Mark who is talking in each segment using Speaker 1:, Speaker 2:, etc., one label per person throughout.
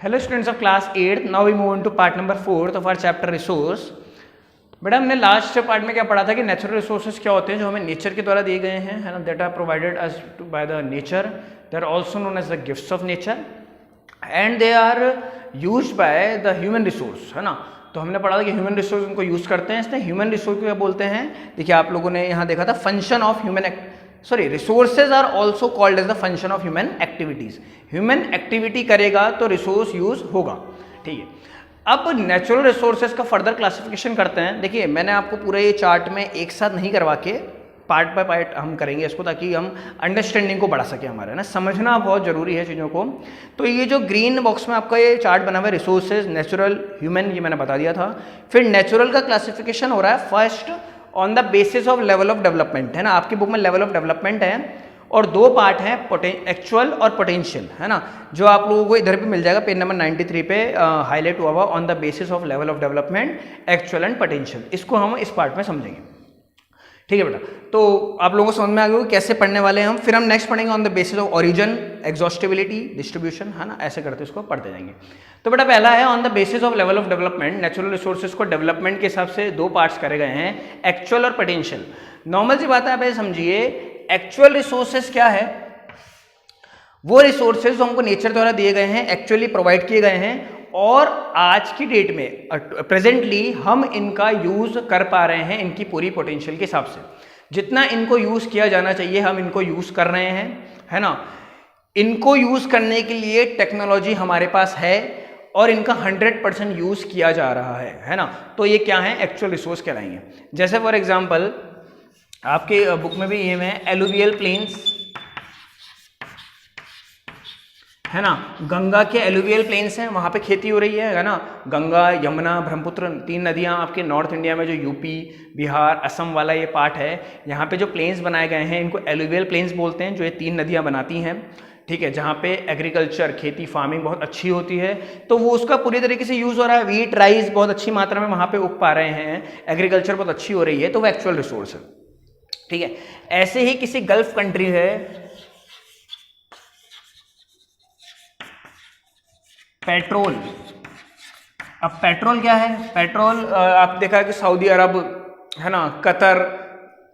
Speaker 1: Hello students of class 8th, now we move on to part number 4 of our chapter resource. बेटा हमने last part में क्या पढ़ा था कि नेचुरल रिसोर्सेज क्या होते हैं जो हमें नेचर के द्वारा दिए गए हैं, है ना, that are provided us by the nature, they are also known as the gifts of nature and they are used by the human resource, है ना। तो हमने पढ़ा था कि ह्यूमन रिसोर्स उनको यूज करते हैं, इसलिए ह्यूमन रिसोर्स को क्या बोलते हैं। देखिए आप लोगों ने यहाँ देखा था function of resources are also called as the function of human activities. Human activity करेगा तो रिसोर्स यूज होगा, ठीक है। अब नेचुरल रिसोर्सेज का फर्दर क्लासिफिकेशन करते हैं। देखिए मैंने आपको पूरे ये चार्ट में एक साथ नहीं करवा के पार्ट बाय पार्ट हम करेंगे इसको, ताकि हम अंडरस्टैंडिंग को बढ़ा सके हमारे, ना, समझना बहुत जरूरी है चीज़ों को। तो ये जो ग्रीन बॉक्स में आपका ये चार्ट बना हुआ है रिसोर्सेज, नेचुरल, ह्यूमन, ये मैंने बता दिया था। फिर नेचुरल का क्लासिफिकेशन हो रहा है first on the basis of level of development, है ना। आपकी बुक में लेवल ऑफ डेवलपमेंट है और दो पार्ट हैं, एक्चुअल और पोटेंशियल, है ना, जो आप लोगों को इधर भी मिल जाएगा पेज नंबर 93 पे हाईलाइट हुआ हुआ on the basis of level of development, actual and potential. इसको हम इस पार्ट में समझेंगे, ठीक है बेटा। तो आप लोगों को समझ में आ गया कैसे पढ़ने वाले हैं हम। फिर हम नेक्स्ट पढ़ेंगे on the basis of origin, exhaustibility, distribution, है ना, ऐसे करते इसको पढ़ते जाएंगे। तो बेटा पहला है on the basis of level of development. Natural resources को डेवलपमेंट के हिसाब से दो पार्ट्स करे गए हैं, एक्चुअल और पोटेंशियल। नॉर्मल सी बात है, आप समझिए एक्चुअल रिसोर्सेज क्या है, वो रिसोर्सेज जो हमको नेचर द्वारा दिए गए हैं, एक्चुअली प्रोवाइड किए गए हैं, और आज की डेट में प्रेजेंटली हम इनका यूज कर पा रहे हैं इनकी पूरी पोटेंशियल के हिसाब से। जितना इनको यूज किया जाना चाहिए हम इनको यूज कर रहे हैं, है ना। इनको यूज करने के लिए टेक्नोलॉजी हमारे पास है और इनका 100% यूज किया जा रहा है ना। तो ये क्या है, एक्चुअल रिसोर्स कहलाएंगे। जैसे फॉर एग्जांपल आपके बुक में भी ये में एलुवियल प्लेन्स, है ना, गंगा के एलुवियल प्लेन्स हैं, वहाँ पे खेती हो रही है ना। गंगा, यमुना, ब्रह्मपुत्र, तीन नदियाँ आपके नॉर्थ इंडिया में, जो यूपी, बिहार, असम वाला ये पार्ट है, यहाँ पे जो प्लेन्स बनाए गए हैं इनको एलुवियल प्लेन्स बोलते हैं, जो ये तीन नदियाँ बनाती हैं, ठीक है, जहाँ पे एग्रीकल्चर, खेती, फार्मिंग बहुत अच्छी होती है। तो वो उसका पूरी तरीके से यूज़ हो रहा है। व्हीट, राइस बहुत अच्छी मात्रा में वहाँ पे उग पा रहे हैं, एग्रीकल्चर बहुत अच्छी हो रही है, तो वो एक्चुअल रिसोर्स है, ठीक है। ऐसे ही किसी गल्फ कंट्री है, पेट्रोल। अब पेट्रोल क्या है, पेट्रोल आप देखा है कि सऊदी अरब, है ना, कतर,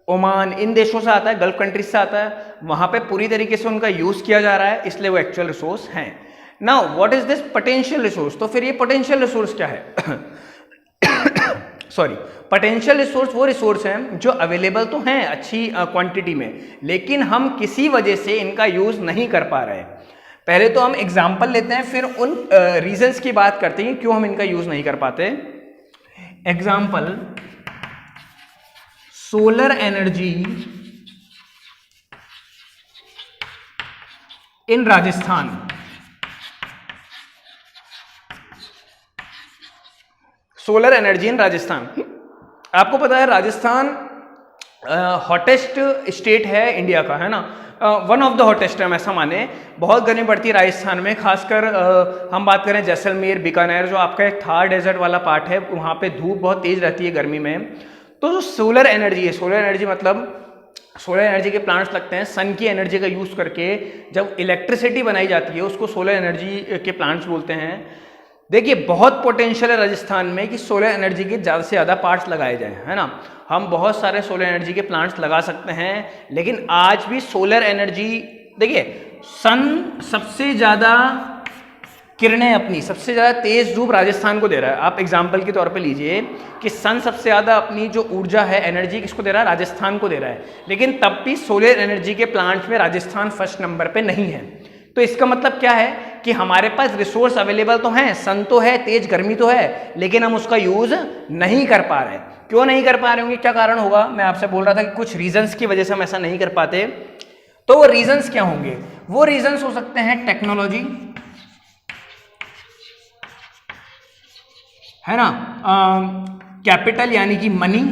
Speaker 1: ओमान, इन देशों से आता है, गल्फ कंट्रीज से आता है, वहां पे पूरी तरीके से उनका यूज किया जा रहा है, इसलिए वो एक्चुअल रिसोर्स हैं। Now what is this potential resource. तो फिर ये पोटेंशियल रिसोर्स क्या है पोटेंशियल रिसोर्स वो रिसोर्स हैं जो अवेलेबल तो हैं अच्छी क्वांटिटी में, लेकिन हम किसी वजह से इनका यूज नहीं कर पा रहे। पहले तो हम एग्जाम्पल लेते हैं, फिर उन रीजंस की बात करते हैं क्यों हम इनका यूज नहीं कर पाते। Example, solar energy in Rajasthan. Solar energy in Rajasthan, आपको पता है राजस्थान हॉटेस्ट स्टेट है इंडिया का, है ना, वन ऑफ द हॉटेस्ट है, ऐसा माने। बहुत गर्मी पड़ती है राजस्थान में, खासकर हम बात करें जैसलमेर, बीकानेर, जो आपका एक थार डेजर्ट वाला पार्ट है, वहाँ पे धूप बहुत तेज रहती है गर्मी में। तो जो सोलर एनर्जी है, सोलर एनर्जी मतलब सोलर एनर्जी के प्लांट्स लगते हैं, सन की एनर्जी का यूज़ करके जब इलेक्ट्रिसिटी बनाई जाती है उसको सोलर एनर्जी के प्लांट्स बोलते हैं। देखिए बहुत पोटेंशियल है राजस्थान में कि सोलर एनर्जी के ज़्यादा से ज़्यादा पार्ट्स लगाए जाएं, है ना। हम बहुत सारे सोलर एनर्जी के प्लांट्स लगा सकते हैं, लेकिन आज भी सोलर एनर्जी, देखिए सन सबसे ज़्यादा किरणें, अपनी सबसे ज़्यादा तेज़ धूप राजस्थान को दे रहा है। आप एग्जाम्पल के तौर पे लीजिए कि सन सबसे ज़्यादा अपनी जो ऊर्जा है, एनर्जी, किसको दे रहा है, राजस्थान को दे रहा है, लेकिन तब भी सोलर एनर्जी के प्लांट में राजस्थान फर्स्ट नंबर पे नहीं है। तो इसका मतलब क्या है कि हमारे पास रिसोर्स अवेलेबल तो हैं, सन तो है, तेज गर्मी तो है, लेकिन हम उसका यूज नहीं कर पा रहे। क्यों नहीं कर पा रहे होंगे, क्या कारण होगा। मैं आपसे बोल रहा था कि कुछ रीजंस की वजह से हम ऐसा नहीं कर पाते। तो वो रीजंस क्या होंगे, वो रीजंस हो सकते हैं टेक्नोलॉजी, है ना, कैपिटल यानी कि मनी।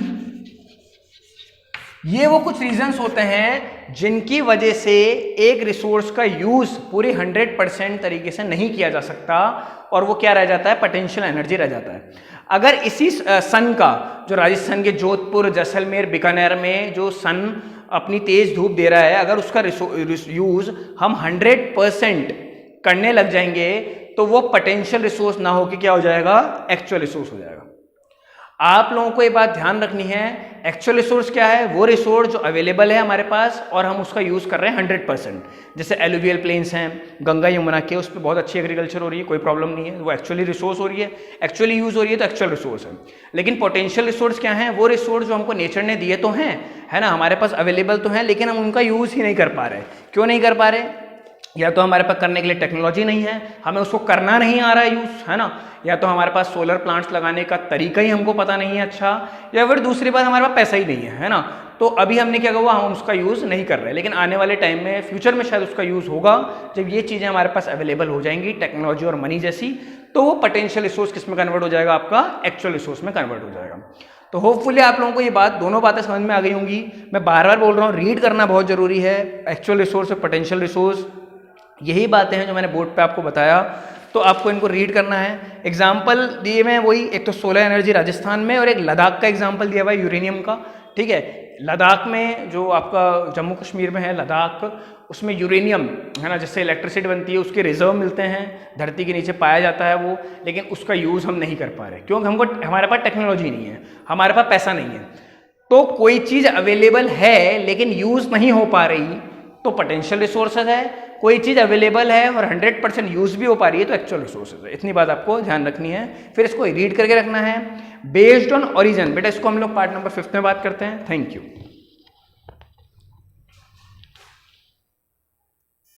Speaker 1: ये वो कुछ रीजंस होते हैं जिनकी वजह से एक रिसोर्स का यूज पूरी 100% तरीके से नहीं किया जा सकता, और वो क्या रह जाता है, पोटेंशियल एनर्जी रह जाता है। अगर इसी सन का, जो राजस्थान के जोधपुर, जैसलमेर, बीकानेर में जो सन अपनी तेज धूप दे रहा है, अगर उसका यूज हम 100% करने लग जाएंगे तो वो पोटेंशियल रिसोर्स ना होकर क्या हो जाएगा, एक्चुअल रिसोर्स हो जाएगा। आप लोगों को ये बात ध्यान रखनी है, एक्चुअल रिसोर्स क्या है, वो रिसोर्स जो अवेलेबल है हमारे पास और हम उसका यूज़ कर रहे हैं 100%। जैसे एलुवियल प्लेन्स हैं गंगा यमुना के, उस पर बहुत अच्छी एग्रीकल्चर हो रही है, कोई प्रॉब्लम नहीं है, वो एक्चुअली रिसोर्स हो रही है, एक्चुअली यूज़ हो रही है, तो एक्चुअल रिसोर्स है। लेकिन पोटेंशियल रिसोर्स क्या है, वो रिसोर्स जो हमको नेचर ने दिए तो हैं, है ना, हमारे पास अवेलेबल तो हैं, लेकिन हम उनका यूज़ ही नहीं कर पा रहे। क्यों नहीं कर पा रहे? या तो हमारे पास करने के लिए टेक्नोलॉजी नहीं है, हमें उसको करना नहीं आ रहा है यूज़, है ना, या तो हमारे पास सोलर प्लांट्स लगाने का तरीका ही हमको पता नहीं है अच्छा, या फिर दूसरी बात हमारे पास पैसा ही नहीं है ना। तो अभी हमने क्या कहा, हम उसका यूज़ नहीं कर रहे, लेकिन आने वाले टाइम में फ्यूचर में शायद उसका यूज़ होगा, जब ये चीज़ें हमारे पास अवेलेबल हो जाएंगी टेक्नोलॉजी और मनी जैसी, तो वो पोटेंशियल रिसोर्स किस में कन्वर्ट हो जाएगा, आपका एक्चुअल रिसोर्स में कन्वर्ट हो जाएगा। तो होपफुली आप लोगों को ये बात, दोनों बातें समझ में आ गई होंगी। मैं बार बार बोल रहा हूँ, रीड करना बहुत जरूरी है, एक्चुअल रिसोर्स और पोटेंशियल रिसोर्स, यही बातें हैं जो मैंने बोर्ड पे आपको बताया, तो आपको इनको रीड करना है। एग्जाम्पल दिए हुए हैं वही, एक तो सोलर एनर्जी राजस्थान में, और एक लद्दाख का एग्जाम्पल दिया हुआ है यूरेनियम का, ठीक है। लद्दाख में जो आपका जम्मू कश्मीर में है लद्दाख, उसमें यूरेनियम है ना, जिससे इलेक्ट्रिसिटी बनती है, उसके रिजर्व मिलते हैं, धरती के नीचे पाया जाता है वो, लेकिन उसका यूज़ हम नहीं कर पा रहे क्योंकि हमको, हमारे पास टेक्नोलॉजी नहीं है, हमारे पास पैसा नहीं है। तो कोई चीज़ अवेलेबल है लेकिन यूज़ नहीं हो पा रही, तो पोटेंशियल रिसोर्सेज है। कोई चीज़ अवेलेबल है और 100% यूज़ भी हो पा रही है, तो एक्चुअल रिसोर्सेज है। इतनी बात आपको ध्यान रखनी है, फिर इसको रीड करके रखना है। बेस्ड ऑन ओरिजिन, बेटा इसको हम लोग पार्ट नंबर 5 में बात करते हैं। Thank you.